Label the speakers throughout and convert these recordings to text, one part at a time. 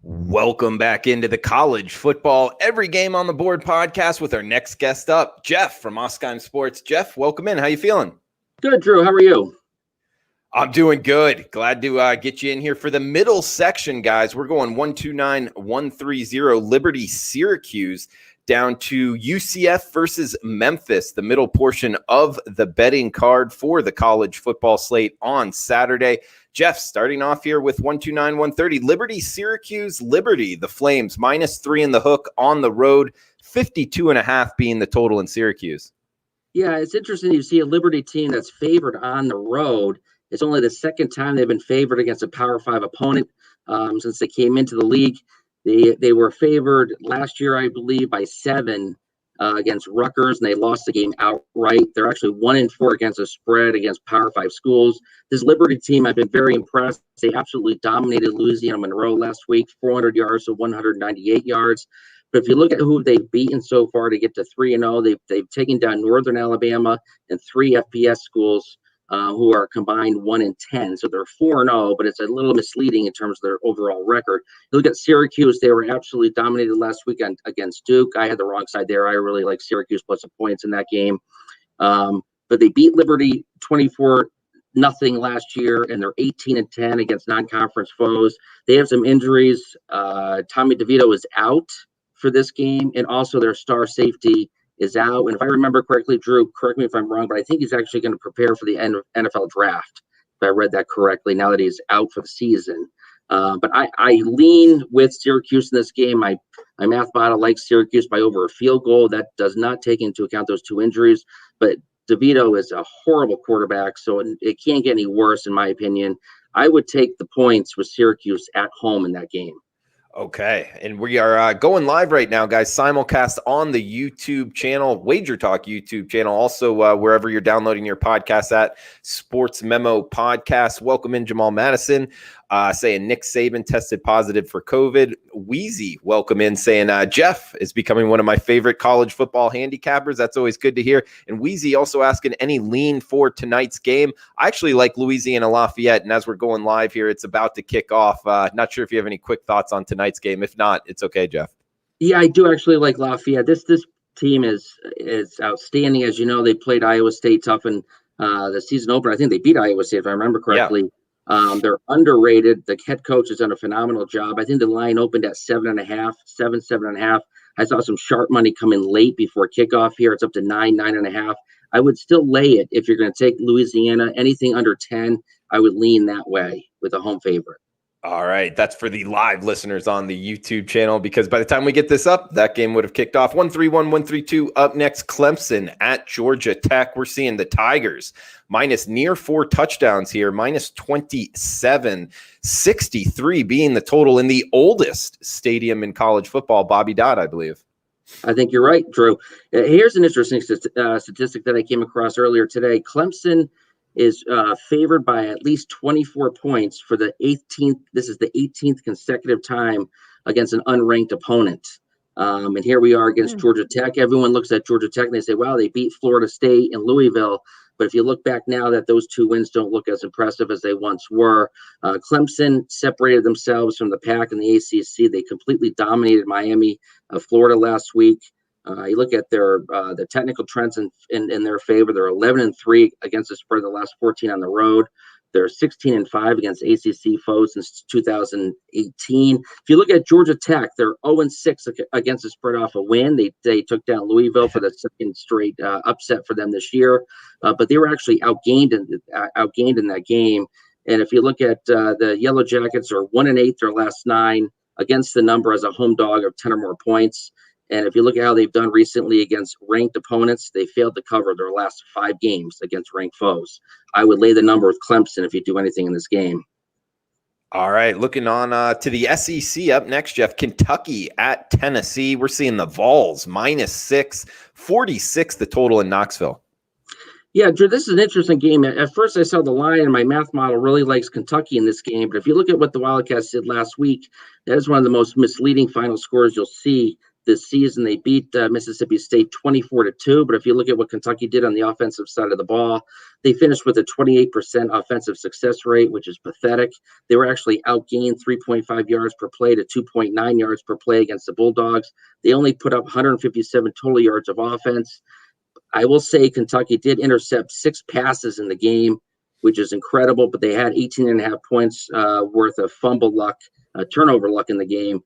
Speaker 1: Welcome back into the College Football Every Game on the Board podcast with our next guest up, Jeff from Oskiem Sports. Jeff, welcome in. How you feeling?
Speaker 2: Good, Drew. How are you?
Speaker 1: I'm doing good. Glad to get you in here for the middle section, guys. We're going 129-130 Liberty Syracuse down to UCF versus Memphis, the middle portion of the betting card for the college football slate on Saturday. Jeff, starting off here with 129-130 Liberty Syracuse. Liberty, the Flames, -3 in the hook on the road, 52.5 being the total in Syracuse.
Speaker 2: Yeah, it's interesting you see a Liberty team that's favored on the road. It's only the second time they've been favored against a Power 5 opponent since they came into the league. They were favored last year, I believe, by 7 against Rutgers, and they lost the game outright. They're actually 1-4 against the spread against Power 5 schools. This Liberty team, I've been very impressed. They absolutely dominated Louisiana Monroe last week, 400 yards to 198 yards. But if you look at who they've beaten so far to get to 3-0, they've taken down Northern Alabama and 3 FBS schools who are combined 1-10. So they're 4-0, but it's a little misleading in terms of their overall record. You look at Syracuse, they were absolutely dominated last week against Duke. I had the wrong side there. I really like Syracuse plus the points in that game. But they beat Liberty 24-0 last year, and they're 18-10 against non-conference foes. They have some injuries. Tommy DeVito is out for this game, and also their star safety is out. And if I remember correctly, Drew, correct me if I'm wrong, but I think he's actually going to prepare for the NFL draft, if I read that correctly, now that he's out for the season. But I lean with Syracuse in this game. My math model likes Syracuse by over a field goal. That does not take into account those 2 injuries. But DeVito is a horrible quarterback, so it can't get any worse, in my opinion. I would take the points with Syracuse at home in that game.
Speaker 1: Okay, and we are going live right now, guys. Simulcast on the YouTube channel, WagerTalk YouTube channel. Also, wherever you're downloading your podcast at, Sports Memo Podcast. Welcome in, Jamal Madison, saying Nick Saban tested positive for COVID. Wheezy, welcome in, saying Jeff is becoming one of my favorite college football handicappers. That's always good to hear. And Wheezy also asking any lean for tonight's game. I actually like Louisiana Lafayette, and as we're going live here, it's about to kick off. Not sure if you have any quick thoughts on tonight's game. If not, it's okay, Jeff.
Speaker 2: Yeah, I do actually like Lafayette. This team is outstanding. As you know, they played Iowa State tough in the season opener. I think they beat Iowa State, if I remember correctly. Yeah. They're underrated. The head coach has done a phenomenal job. I think the line opened at 7.5. I saw some sharp money come in late before kickoff here. It's up to 9.5. I would still lay it if you're going to take Louisiana. Anything under 10, I would lean that way with a home favorite.
Speaker 1: All right, that's for the live listeners on the YouTube channel, because by the time we get this up, that game would have kicked off. 131, 132 up next, Clemson at Georgia Tech. We're seeing the Tigers minus near 4 touchdowns here, -27, 63 being the total in the oldest stadium in college football, Bobby Dodd, I believe.
Speaker 2: I think you're right, Drew. Here's an interesting statistic that I came across earlier today. Clemson is favored by at least 24 points for the 18th. This is the 18th consecutive time against an unranked opponent. And here we are against Georgia Tech. Everyone looks at Georgia Tech and they say, wow, they beat Florida State and Louisville. But if you look back now, that those 2 wins don't look as impressive as they once were. Clemson separated themselves from the pack in the ACC. They completely dominated Miami, Florida last week. You look at the technical trends in their favor. They're 11-3 against the spread, the last 14 on the road. They're 16-5 against ACC foes since 2018. If you look at Georgia Tech, they're 0-6 against the spread off a win. They took down Louisville for the second straight upset for them this year, but they were actually outgained in that game. And if you look at the Yellow Jackets, are 1-8 their last 9 against the number as a home dog of 10 or more points. And if you look at how they've done recently against ranked opponents, they failed to cover their last 5 games against ranked foes. I would lay the number with Clemson if you do anything in this game.
Speaker 1: All right, looking on to the SEC up next, Jeff. Kentucky at Tennessee. We're seeing the Vols -6, 46 the total in Knoxville.
Speaker 2: Yeah, Drew, this is an interesting game. At first, I saw the line, and my math model really likes Kentucky in this game. But if you look at what the Wildcats did last week, that is one of the most misleading final scores you'll see. this season. They beat Mississippi State 24-2. But if you look at what Kentucky did on the offensive side of the ball, they finished with a 28% offensive success rate, which is pathetic. They were actually outgained 3.5 yards per play to 2.9 yards per play against the Bulldogs. They only put up 157 total yards of offense. I will say Kentucky did intercept 6 passes in the game, which is incredible, but they had 18.5 points worth of fumble luck, turnover luck in the game.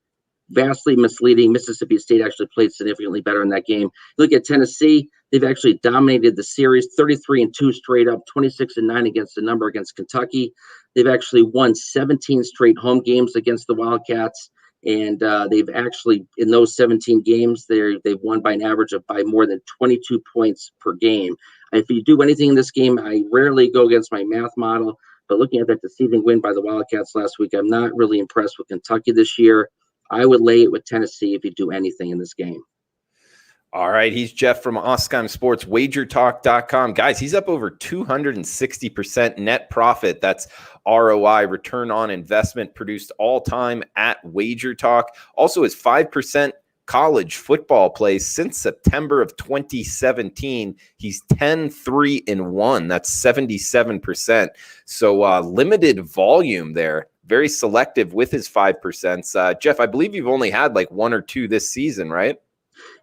Speaker 2: Vastly misleading. Mississippi State actually played significantly better in that game. Look at Tennessee. They've actually dominated the series, 33-2 straight up, 26-9 against the number against Kentucky. They've actually won 17 straight home games against the Wildcats. And they've actually, in those 17 games, they've won by an average of by more than 22 points per game. If you do anything in this game, I rarely go against my math model. But looking at that deceiving win by the Wildcats last week, I'm not really impressed with Kentucky this year. I would lay it with Tennessee if you do anything in this game.
Speaker 1: All right. He's Jeff from Oskiem Sports, WagerTalk.com. Guys, he's up over 260% net profit. That's ROI, return on investment, produced all time at WagerTalk. Also, his 5% college football plays since September of 2017. He's 10-3-1. That's 77%. So limited volume there. Very selective with his 5%. Jeff, I believe you've only had like 1 or 2 this season, right?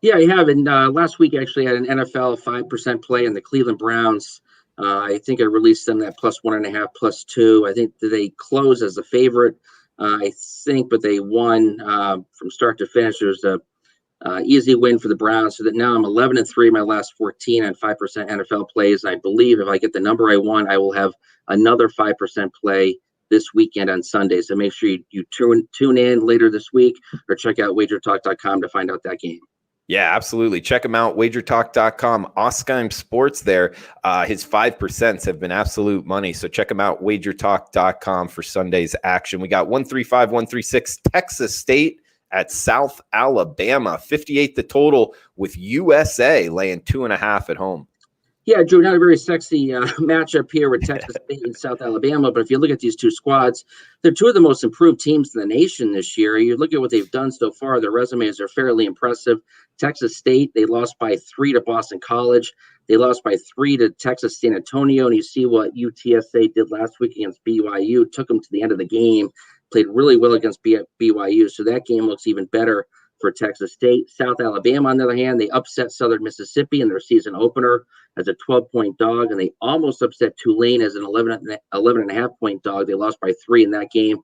Speaker 2: Yeah, I have. And last week, I actually had an NFL 5% play in the Cleveland Browns. I think I released them at +1.5, +2. I think they closed as the favorite, I think, but they won from start to finish. It was a easy win for the Browns, so that now I'm 11-3 my last 14 on 5% NFL plays. And I believe if I get the number I want, I will have another 5% play this weekend on Sunday. So make sure you tune in later this week or check out WagerTalk.com to find out that game.
Speaker 1: Yeah, absolutely. Check him out, WagerTalk.com. Oskiem Sports there. His 5% have been absolute money. So check him out, WagerTalk.com for Sunday's action. We got 135, 136 Texas State at South Alabama. 58 the total with USA laying 2.5 at home.
Speaker 2: Yeah, Drew, not a very sexy matchup here with Texas State and South Alabama. But if you look at these two squads, they're two of the most improved teams in the nation this year. You look at what they've done so far, their resumes are fairly impressive. Texas State, they lost by 3 to Boston College. They lost by 3 to Texas San Antonio. And you see what UTSA did last week against BYU, took them to the end of the game, played really well against BYU. So that game looks even better for Texas State. South Alabama, on the other hand, they upset Southern Mississippi in their season opener as a 12-point dog, and they almost upset Tulane as an 11.5-point dog. They lost by 3 in that game.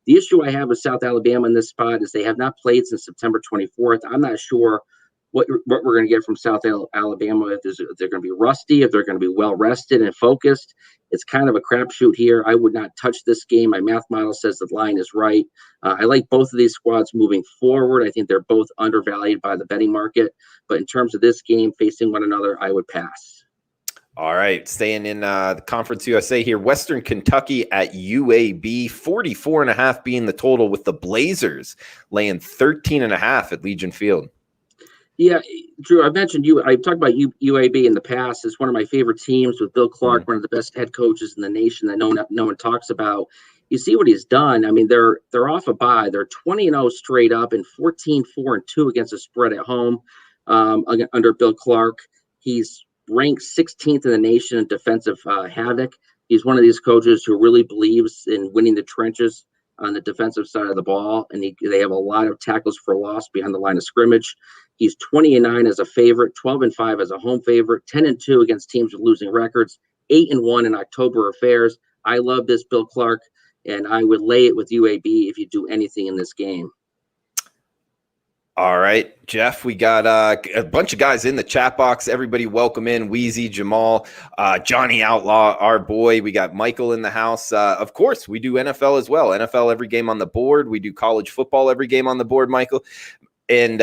Speaker 2: The issue I have with South Alabama in this spot is they have not played since September 24th. I'm not sure what we're going to get from South Alabama, if they're going to be rusty, if they're going to be well rested and focused. It's kind of a crapshoot here. I would not touch this game. My math model says the line is right. I like both of these squads moving forward. I think they're both undervalued by the betting market. But in terms of this game facing one another, I would pass.
Speaker 1: All right, staying in the Conference USA here, Western Kentucky at UAB, 44.5 being the total, with the Blazers laying 13.5 at Legion Field.
Speaker 2: Yeah, Drew, I've talked about UAB in the past. It's one of my favorite teams with Bill Clark, one of the best head coaches in the nation that no one talks about. You see what he's done. I mean, they're off a bye. They're 20-0 straight up and 14-4-2 against the spread at home under Bill Clark. He's ranked 16th in the nation in defensive havoc. He's one of these coaches who really believes in winning the trenches on the defensive side of the ball, and they have a lot of tackles for loss behind the line of scrimmage. He's 20-9 as a favorite, 12-5 as a home favorite, 10-2 against teams with losing records, 8-1 in October affairs. I love this Bill Clark, and I would lay it with UAB if you do anything in this game.
Speaker 1: All right, Jeff, we got a bunch of guys in the chat box. Everybody welcome in Wheezy, Jamal, Johnny Outlaw, our boy. We got Michael in the house. Of course, we do NFL as well. NFL every game on the board. We do college football every game on the board, Michael. And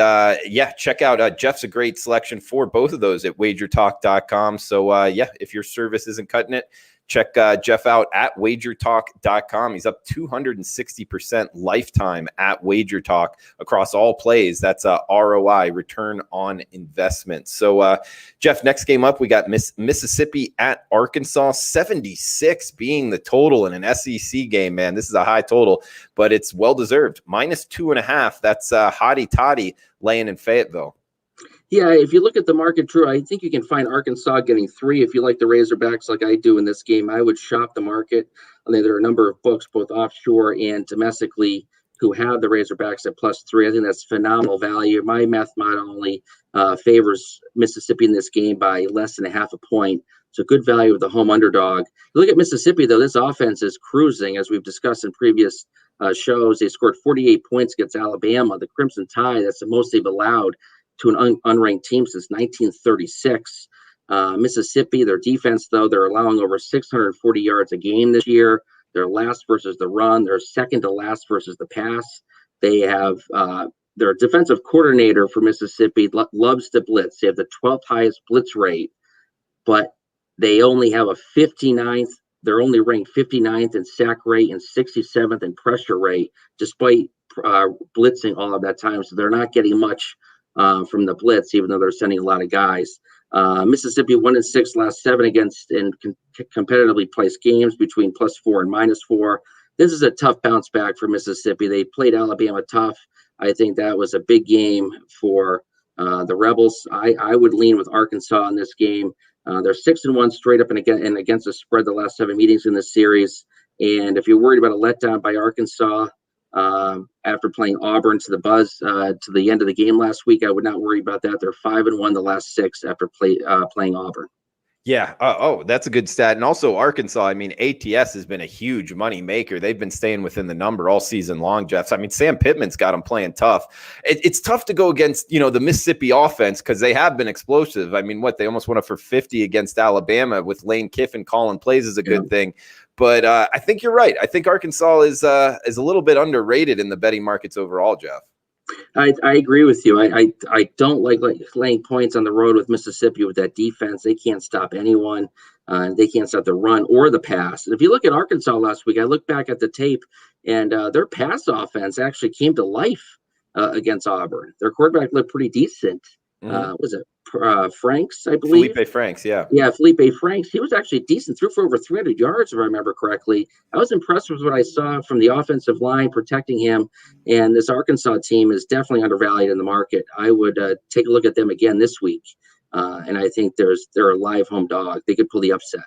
Speaker 1: check out Jeff's a great selection for both of those at WagerTalk.com. So if your service isn't cutting it, check Jeff out at WagerTalk.com. He's up 260% lifetime at WagerTalk across all plays. That's ROI, return on investment. So, Jeff, next game up, we got Mississippi at Arkansas, 76 being the total in an SEC game, man. This is a high total, but it's well-deserved. -2.5. That's Hottie Toddy laying in Fayetteville.
Speaker 2: Yeah, if you look at the market, Drew, I think you can find Arkansas getting 3. If you like the Razorbacks like I do in this game, I would shop the market. I mean, there are a number of books, both offshore and domestically, who have the Razorbacks at +3. I think that's phenomenal value. My math model only favors Mississippi in this game by less than 0.5 point. So good value with the home underdog. You look at Mississippi, though, this offense is cruising, as we've discussed in previous shows. They scored 48 points against Alabama, the Crimson Tide. That's the most they've allowed to an unranked team since 1936. Mississippi, their defense, though, they're allowing over 640 yards a game this year. They're last versus the run. They're second to last versus the pass. They have their defensive coordinator for Mississippi loves to blitz. They have the 12th highest blitz rate, but they only have a 59th. They're only ranked 59th in sack rate and 67th in pressure rate, despite blitzing all of that time. So they're not getting much from the blitz, even though they're sending a lot of guys. Mississippi 1-6 last 7 against in competitively placed games between +4 and -4. This is a tough bounce back for Mississippi. They played Alabama tough. I think that was a big game for the Rebels. I would lean with Arkansas in this game. They're 6-1 straight up and against the spread the last 7 meetings in this series. And if you're worried about a letdown by Arkansas after playing Auburn to the buzz to the end of the game last week, I would not worry about that. They're 5-1 the last 6 after playing Auburn.
Speaker 1: Yeah. That's a good stat. And also Arkansas, I mean, ATS has been a huge money maker. They've been staying within the number all season long, Jeff. So, I mean, Sam Pittman's got them playing tough. It's tough to go against, the Mississippi offense because they have been explosive. I mean, they almost went up for 50 against Alabama with Lane Kiffin calling plays is a good thing. But I think you're right. I think Arkansas is a little bit underrated in the betting markets overall, Jeff.
Speaker 2: I agree with you. I don't like laying points on the road with Mississippi with that defense. They can't stop anyone. They can't stop the run or the pass. And if you look at Arkansas last week, I looked back at the tape, and their pass offense actually came to life against Auburn. Their quarterback looked pretty decent. Was it Franks, I believe?
Speaker 1: Felipe Franks, yeah.
Speaker 2: Yeah, Felipe Franks. He was actually decent, threw for over 300 yards, if I remember correctly. I was impressed with what I saw from the offensive line protecting him, and this Arkansas team is definitely undervalued in the market. I would take a look at them again this week, and I think they're a live home dog. They could pull the upset.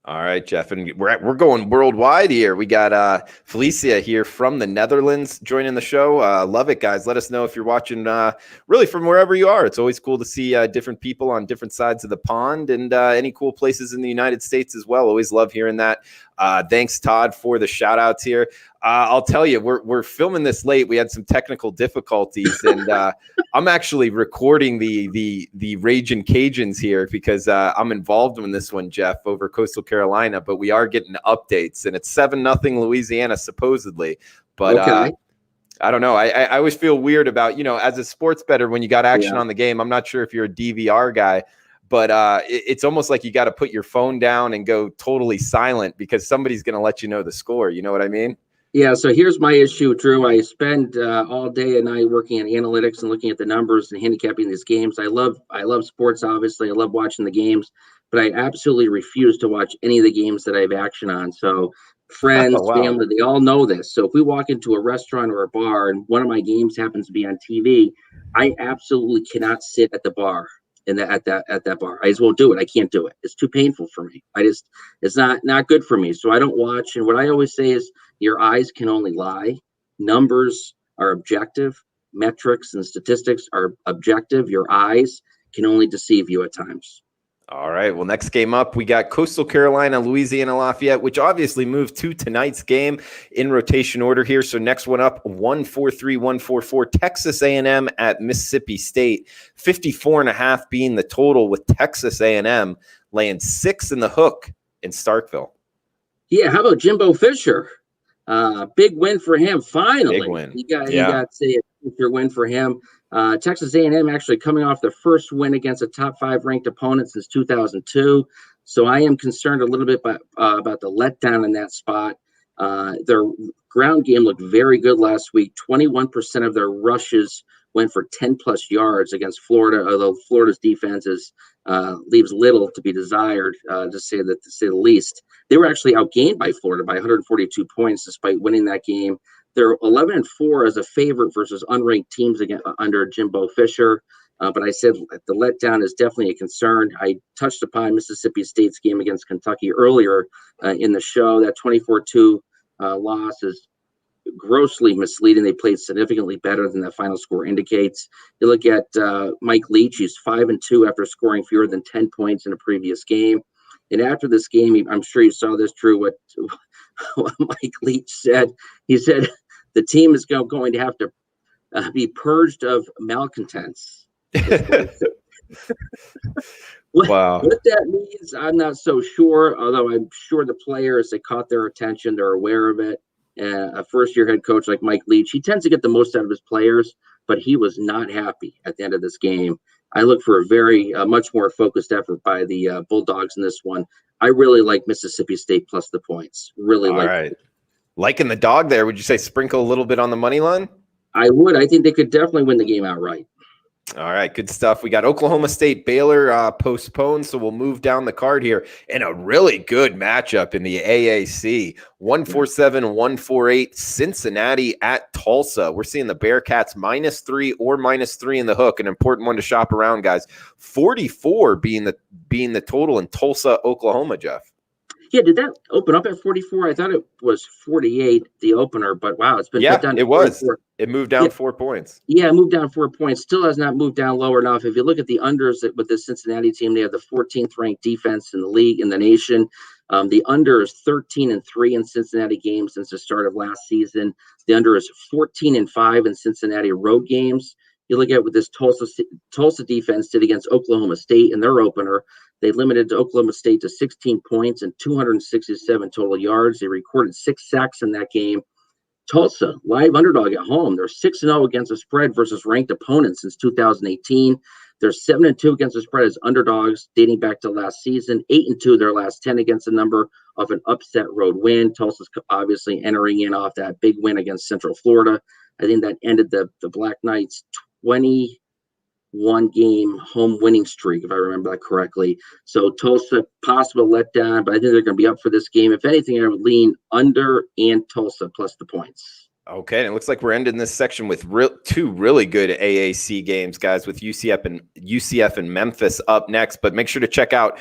Speaker 1: All right, Jeff, and we're going worldwide here. We got Felicia here from the Netherlands joining the show. Love it, guys. Let us know if you're watching really from wherever you are. It's always cool to see different people on different sides of the pond and any cool places in the United States as well. Always love hearing that. Thanks, Todd, for the shout outs here. I'll tell you, we're filming this late. We had some technical difficulties, and I'm actually recording the Ragin' Cajuns here because I'm involved in this one, Jeff, over Coastal Carolina. But we are getting updates, and it's 7-0 Louisiana supposedly. But
Speaker 2: okay.
Speaker 1: I don't know. I always feel weird about as a sports bettor when you got action on the game. I'm not sure if you're a DVR guy. But it's almost like you got to put your phone down and go totally silent because somebody's going to let you know the score. You know what I mean?
Speaker 2: Yeah. So here's my issue, Drew. I spend all day and night working on analytics and looking at the numbers and handicapping these games. I love sports, obviously. I love watching the games, but I absolutely refuse to watch any of the games that I have action on. So friends, family, they all know this. So if we walk into a restaurant or a bar and one of my games happens to be on TV, I absolutely cannot sit at the bar. At that bar, I just won't do it. I can't do it. It's too painful for me. It's not good for me. So I don't watch. And what I always say is, your eyes can only lie. Numbers are objective. Metrics and statistics are objective. Your eyes can only deceive you at times.
Speaker 1: All right. Well, next game up, we got Coastal Carolina, Louisiana Lafayette, which obviously moved to tonight's game in rotation order here. So next one up, 143, 144, Texas A&M at Mississippi State, 54.5 being the total with Texas A&M laying 6 in the hook in Starkville.
Speaker 2: Yeah. How about Jimbo Fisher? Big win for him. Finally,
Speaker 1: big win.
Speaker 2: He got a Fisher win for him. Texas A&M actually coming off their first win against a top 5 ranked opponent since 2002. So I am concerned a little bit about the letdown in that spot. Their ground game looked very good last week. 21% of their rushes went for 10-plus yards against Florida, although Florida's defense leaves little to be desired, to say the least. They were actually outgained by Florida by 142 points despite winning that game. They're 11-4 as a favorite versus unranked teams under Jimbo Fisher. But I said the letdown is definitely a concern. I touched upon Mississippi State's game against Kentucky earlier in the show. That 24-2 loss is grossly misleading. They played significantly better than that final score indicates. You look at Mike Leach, he's 5-2 after scoring fewer than 10 points in a previous game. And after this game, I'm sure you saw this, Drew, what Mike Leach said. He said the team is going to have to be purged of malcontents.
Speaker 1: Wow.
Speaker 2: What that means, I'm not so sure, although I'm sure the players, it caught their attention. They're aware of it. A first-year head coach like Mike Leach, he tends to get the most out of his players, but he was not happy at the end of this game. I look for a much more focused effort by the Bulldogs in this one. I really like Mississippi State plus the points. Really like. All right.
Speaker 1: Liking the dog there, would you say sprinkle a little bit on the money line?
Speaker 2: I would. I think they could definitely win the game outright.
Speaker 1: All right, good stuff. We got Oklahoma State, Baylor postponed, so we'll move down the card here. And a really good matchup in the AAC. 147, 148, Cincinnati at Tulsa. We're seeing the Bearcats -3 or -3 in the hook, an important one to shop around, guys. 44 being the total in Tulsa, Oklahoma, Jeff.
Speaker 2: Yeah, did that open up at 44? I thought it was 48, the opener, but wow, it's been put down to 44.
Speaker 1: It moved down 4 points.
Speaker 2: Yeah, it moved down 4 points. Still has not moved down lower enough. If you look at the unders with the Cincinnati team, they have the 14th ranked defense in the league, in the nation. The under is 13-3 in Cincinnati games since the start of last season. The under is 14-5 in Cincinnati road games. You look at what this Tulsa defense did against Oklahoma State in their opener. They limited Oklahoma State to 16 points and 267 total yards. They recorded 6 sacks in that game. Tulsa, live underdog at home. They're 6-0 against the spread versus ranked opponents since 2018. They're 7-2 against the spread as underdogs dating back to last season. 8-2 their last 10 against the number of an upset road win. Tulsa's obviously entering in off that big win against Central Florida. I think that ended the Black Knights' 21-game home winning streak, if I remember that correctly. So Tulsa, possible letdown, but I think they're going to be up for this game. If anything, I would lean under and Tulsa plus the points.
Speaker 1: Okay, and it looks like we're ending this section with two really good AAC games, guys, with UCF and Memphis up next. But make sure to check out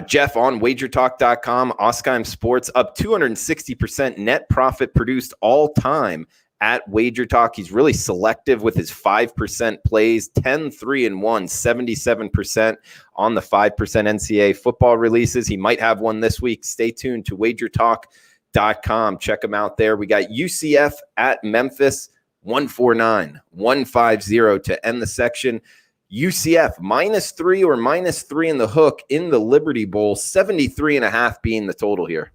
Speaker 1: Jeff on WagerTalk.com. Oskiem Sports up 260% net profit produced all time at WagerTalk. He's really selective with his 5% plays, 10-3-1, 77% on the 5% NCAA football releases. He might have one this week. Stay tuned to WagerTalk.com. Check him out there. We got UCF at Memphis, 149, 150 to end the section. UCF -3 or -3 in the hook in the Liberty Bowl, 73.5 being the total here.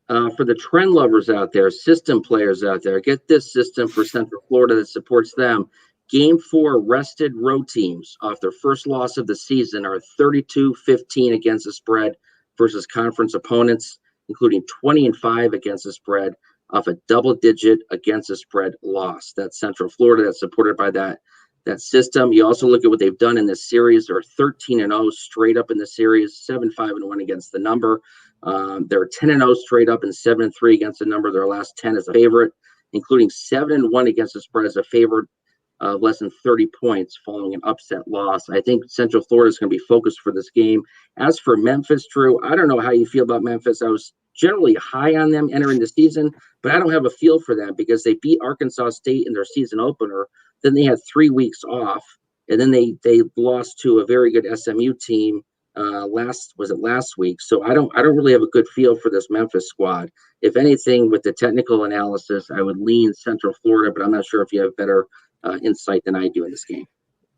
Speaker 2: For the trend lovers out there, system players out there, get this system for Central Florida that supports them. Game 4 rested road teams off their first loss of the season are 32-15 against the spread versus conference opponents, including 20-5 against the spread off a double-digit against the spread loss. That's Central Florida. That's supported by that system. You also look at what they've done in this series. They're 13-0 straight up in the series, 7-5-1 against the number. They're 10-0 straight up and 7-3 against the number. Their last 10 as a favorite, including 7-1 against the spread as a favorite, less than 30 points following an upset loss. I think Central Florida is going to be focused for this game. As for Memphis, Drew, I don't know how you feel about Memphis. I was generally high on them entering the season, but I don't have a feel for them because they beat Arkansas State in their season opener. Then they had 3 weeks off, and then they lost to a very good SMU team last week. So I don't really have a good feel for this Memphis squad. If anything, with the technical analysis, I would lean Central Florida, but I'm not sure if you have better insight than I do in this game.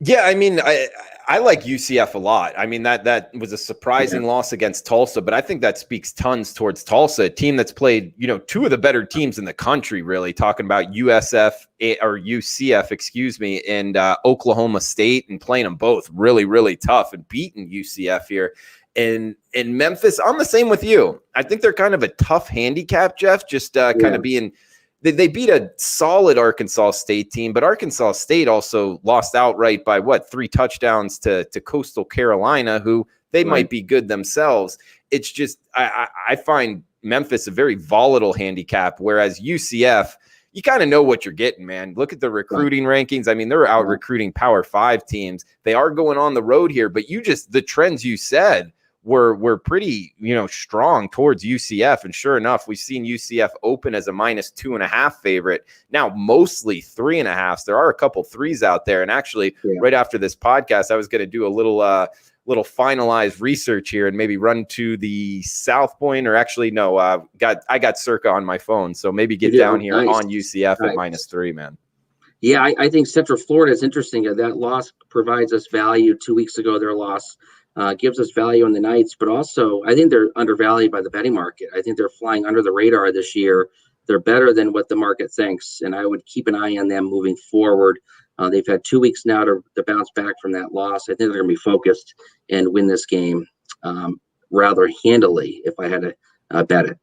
Speaker 1: Yeah, I mean, I like UCF a lot. I mean, that was a surprising loss against Tulsa, but I think that speaks tons towards Tulsa, a team that's played, two of the better teams in the country, really, talking about UCF, and Oklahoma State, and playing them both really, really tough and beating UCF here. And in Memphis, I'm the same with you. I think they're kind of a tough handicap, Jeff, just kind of being – they beat a solid Arkansas State team, but Arkansas State also lost outright by, 3 touchdowns to Coastal Carolina, who they might be good themselves. It's just I find Memphis a very volatile handicap, whereas UCF – you kind of know what you're getting, man. Look at the recruiting rankings. I mean, they're out recruiting Power 5 teams. They are going on the road here, but the trends you said were pretty, strong towards UCF. And sure enough, we've seen UCF open as a -2.5 favorite. Now, mostly 3.5. There are a couple threes out there. And actually, right after this podcast, I was going to do a little finalized research here and maybe run to the South Point, or actually no, I got Circa on my phone, so maybe get down here on UCF at -3, man.
Speaker 2: Yeah, I think Central Florida is interesting. That loss provides us value. 2 weeks ago, their loss gives us value on the Knights, but also I think they're undervalued by the betting market. I think they're flying under the radar this year. They're better than what the market thinks, and I would keep an eye on them moving forward. They've had 2 weeks now to bounce back from that loss. I think they're going to be focused and win this game rather handily if I had to bet it.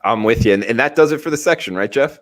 Speaker 1: I'm with you. And that does it for the section, right, Jeff?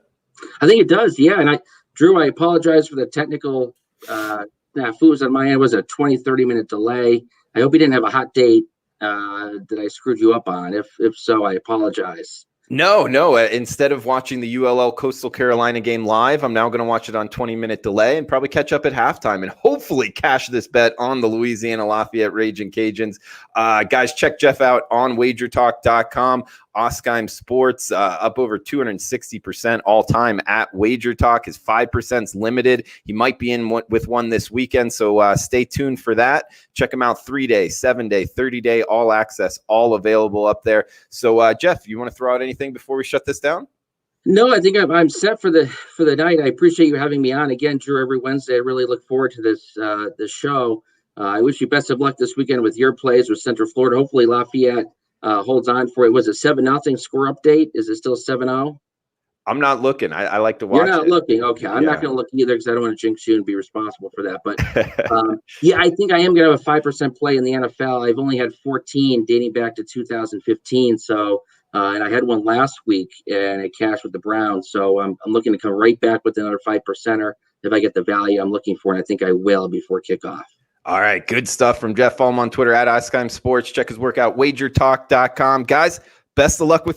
Speaker 2: I think it does, yeah. And Drew, I apologize for the technical snafus on my end. It was a 20-30 minute delay. I hope you didn't have a hot date that I screwed you up on. If so, I apologize.
Speaker 1: No. Instead of watching the ULL Coastal Carolina game live, I'm now going to watch it on 20-minute delay and probably catch up at halftime and hopefully cash this bet on the Louisiana Lafayette Raging Cajuns. Guys, check Jeff out on WagerTalk.com. Oskiem Sports up over 260% all time at WagerTalk. His 5% limited. He might be in with one this weekend, so stay tuned for that. Check him out. 3-day, 7-day, 30-day, all access, all available up there. So, Jeff, you want to throw out anything before we shut this down?
Speaker 2: No, I think I'm set for the night. I appreciate you having me on again, Drew. Every Wednesday, I really look forward to this show. I wish you best of luck this weekend with your plays with Central Florida. Hopefully, Lafayette holds on for it. Was it 7-0 score update? Is it still 7-0?
Speaker 1: I'm not looking. I like to watch.
Speaker 2: You're not looking. Okay. I'm not going to look either because I don't want to jinx you and be responsible for that. But I think I am going to have a 5% play in the NFL. I've only had 14 dating back to 2015. So, and I had one last week and it cashed with the Browns. So I'm looking to come right back with another 5%er if I get the value I'm looking for. And I think I will before kickoff.
Speaker 1: All right, good stuff from Jeff. Follow him on Twitter at Oskiem Sports. Check his work out, WagerTalk.com. Guys, best of luck with your